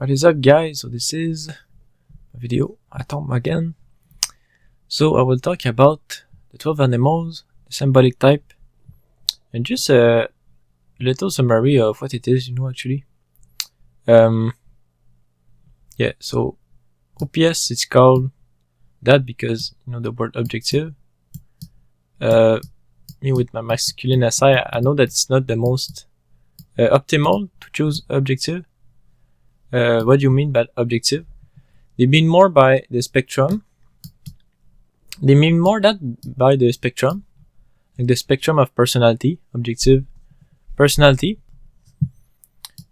What is up, guys? So this is a video at home again. So I will talk about the 12 animals, the symbolic type, and just a little summary of what it is, actually. Yeah, so OPS is called that because, the word objective. Me with my masculine SI, I know that it's not the most optimal to choose objective. What do you mean by objective? They mean more by the spectrum. They mean more that by the spectrum, like the spectrum of personality, objective personality.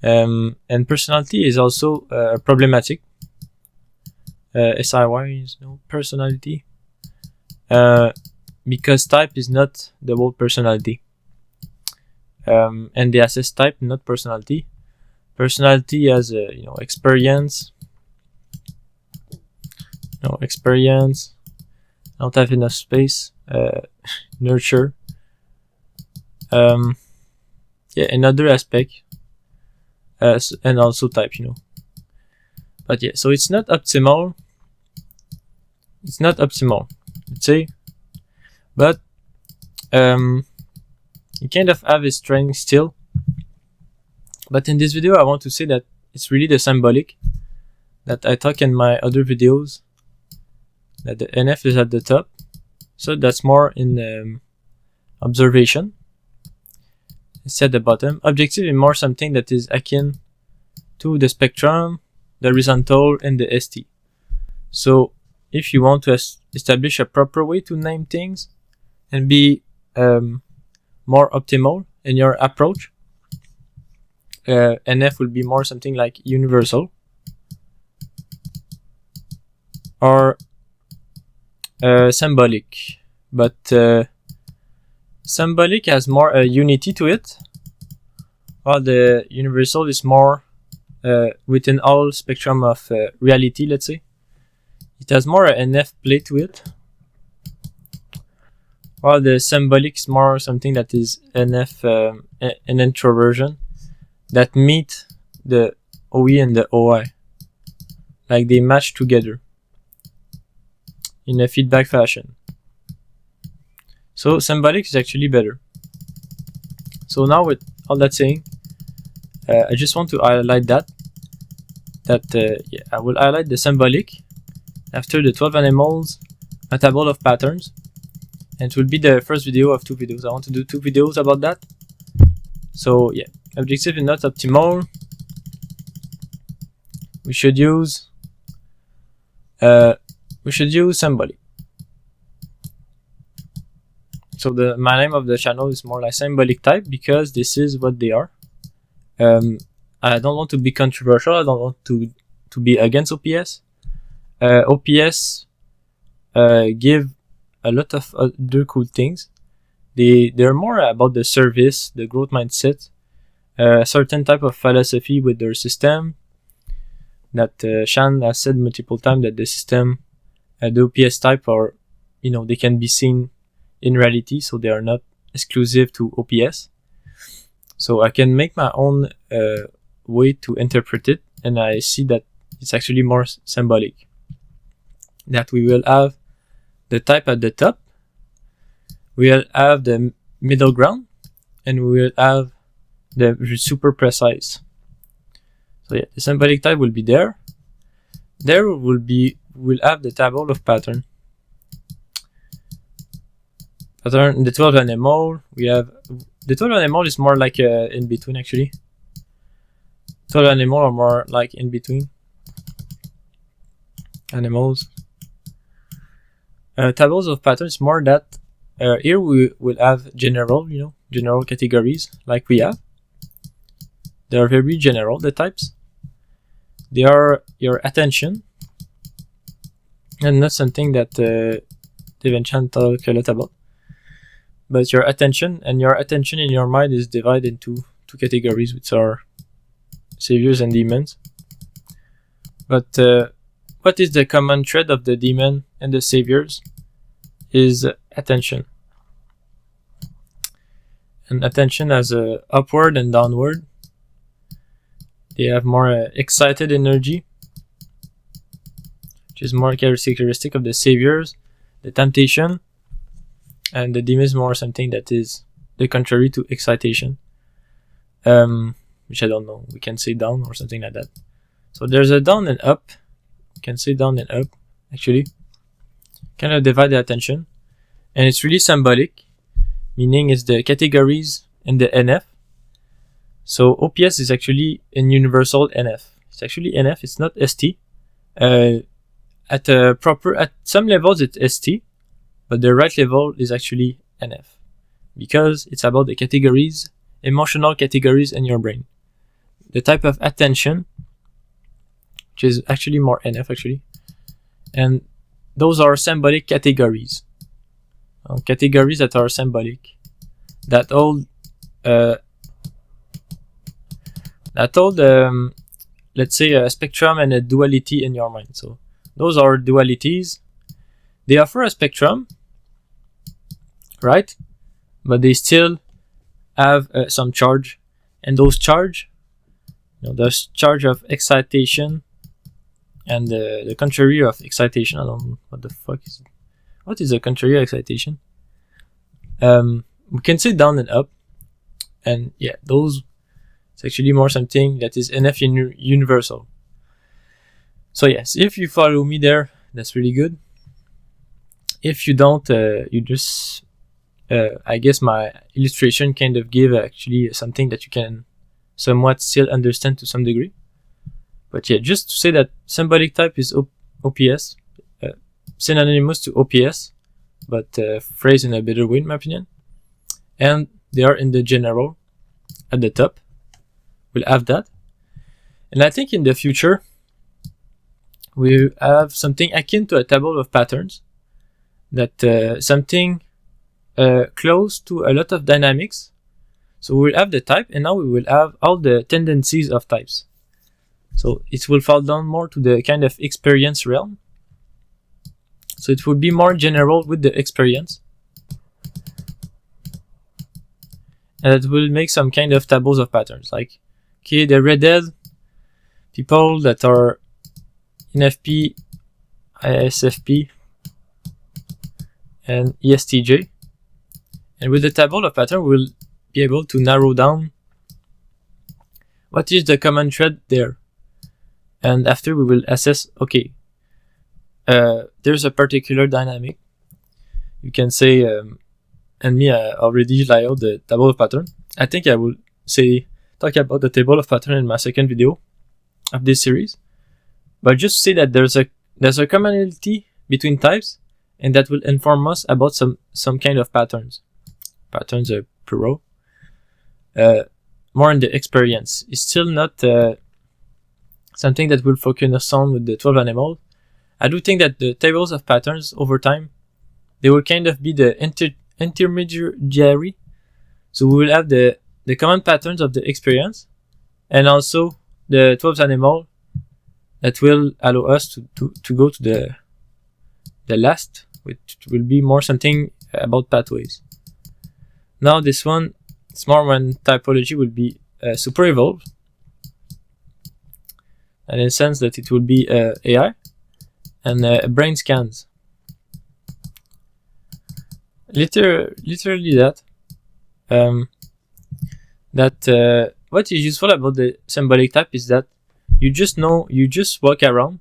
And personality is also problematic. SIY is no personality. Because type is not the whole personality. And they assess type, not personality. Personality has experience. Experience. Don't have enough space. Nurture. Yeah, another aspect. And also type, But yeah, so it's not optimal. It's not optimal, let's say. But you kind of have a strength still. But in this video, I want to say that it's really the symbolic that I talk in my other videos. That the NF is at the top. So that's more in observation. It's at the bottom. Objective is more something that is akin to the spectrum, the horizontal, and the ST. So if you want to establish a proper way to name things and be more optimal in your approach, NF will be more something like universal or symbolic, but symbolic has more unity to it, while the universal is more within all spectrum of reality, let's say. It has more NF play to it, while the symbolic is more something that is NF an introversion that meet the OE and the OI, like they match together in a feedback fashion. So symbolic is actually better. So now with all that saying, I just want to highlight that yeah, I will highlight the symbolic after the 12 animals, a table of patterns, and it will be the first video of 2 videos. I want to do 2 videos about that. So yeah, objective is not optimal. We should use symbolic. So my name of the channel is more like symbolic type because this is what they are. I don't want to be controversial. I don't want to be against OPS. OPS give a lot of other cool things. They're more about the service, the growth mindset, a certain type of philosophy with their system. That Shan has said multiple times that the system, the OPS type are, they can be seen in reality, so they are not exclusive to OPS. So I can make my own way to interpret it, and I see that it's actually more symbolic. That we will have the type at the top, we will have the middle ground, and we will have the super precise. So yeah, the symbolic type will be there. There we'll have the table of pattern. Pattern, the 12 animal, we have the 12 animal is more like in between actually. 12 animal are more like in between animals. Tables of patterns more that here we will have general, general categories like we have. They are very general, the types. They are your attention, and not something that Dave Chan talk a lot about. But your attention, and your attention in your mind is divided into 2 categories, which are saviors and demons. But what is the common thread of the demon and the saviors is attention. And attention has a upward and downward. they have more excited energy, which is more characteristic of the saviors, the temptation, and the demon is more something that is the contrary to excitation, which I don't know, we can say down or something like that. So there's a down and up, you can say down and up actually, kind of divide the attention, and it's really symbolic, meaning it's the categories in the NF. So OPS is actually in universal NF. It's actually NF, it's not ST. At some levels it's ST, but the right level is actually NF, because it's about the categories, emotional categories in your brain. The type of attention, which is actually more NF actually, and those are symbolic categories. Categories that are symbolic, that hold let's say a spectrum and a duality in your mind. So those are dualities. They offer a spectrum, right? But they still have some charge, and those charge, there's charge of excitation and the contrary of excitation. I don't know what the fuck is it. What is the contrary of excitation? We can say down and up, and yeah, those, it's actually more something that is NF universal. So yes, if you follow me there, that's really good. If you don't, you just I guess my illustration kind of give actually something that you can somewhat still understand to some degree. But yeah, just to say that symbolic type is OPS, synonymous to OPS, but phrased in a better way in my opinion. And they are in the general at the top. We'll have that. And I think in the future, we have something akin to a table of patterns, that something close to a lot of dynamics. So we'll have the type, and now we will have all the tendencies of types. So it will fall down more to the kind of experience realm. So it will be more general with the experience. And it will make some kind of tables of patterns. Like, okay, the redhead people that are NFP, ISFP, and ESTJ. And with the table of pattern, we'll be able to narrow down what is the common thread there. And after we will assess, okay, there's a particular dynamic. You can say, and me, I already laid out the table of pattern. I think I will talk about the table of pattern in my second video of this series. But just say that there's a commonality between types, and that will inform us about some kind of patterns. Patterns are plural. More in the experience. It's still not something that will focus on with the 12 animals. I do think that the tables of patterns over time, they will kind of be the intermediary. So we will have the common patterns of the experience, and also the 12 animal that will allow us to go to the last, which will be more something about pathways. Now this one, it's more when typology will be super evolved, and in the sense that it will be AI and brain scans. Literally that. What is useful about the symbolic type is that you just walk around,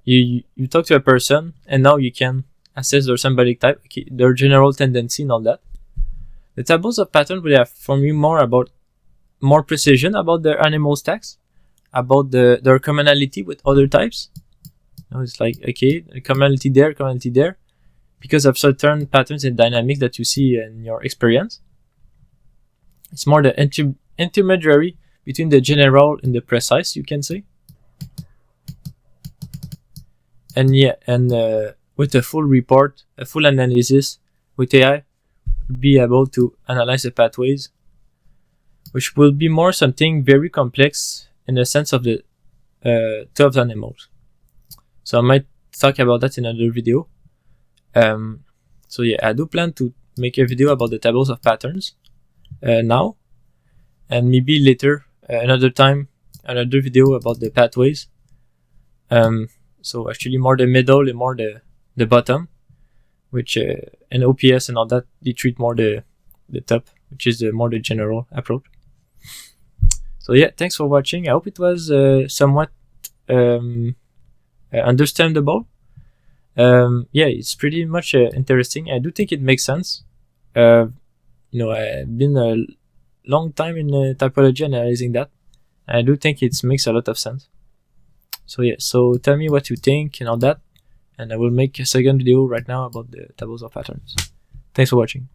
you talk to a person, and now you can assess their symbolic type, okay, their general tendency and all that. The tables of pattern will have for me more precision about their animal stacks, about their commonality with other types. It's like, okay, commonality there, because of certain patterns and dynamics that you see in your experience. It's more the intermediary between the general and the precise, you can say. And yeah, and with a full report, a full analysis with AI, we'll be able to analyze the pathways, which will be more something very complex in the sense of the 12 animals. So I might talk about that in another video. So yeah, I do plan to make a video about the tables of patterns now, and maybe later, another time, another video about the pathways. So actually more the middle and more the bottom, which in OPS and all that, they treat more the top, which is more the general approach. So yeah, thanks for watching. I hope it was somewhat understandable. Yeah, it's pretty much interesting. I do think it makes sense. You know, I've been a long time in typology analyzing that. I do think it makes a lot of sense. So yeah, so tell me what you think and all that, and I will make a second video right now about the tables of patterns. Thanks for watching.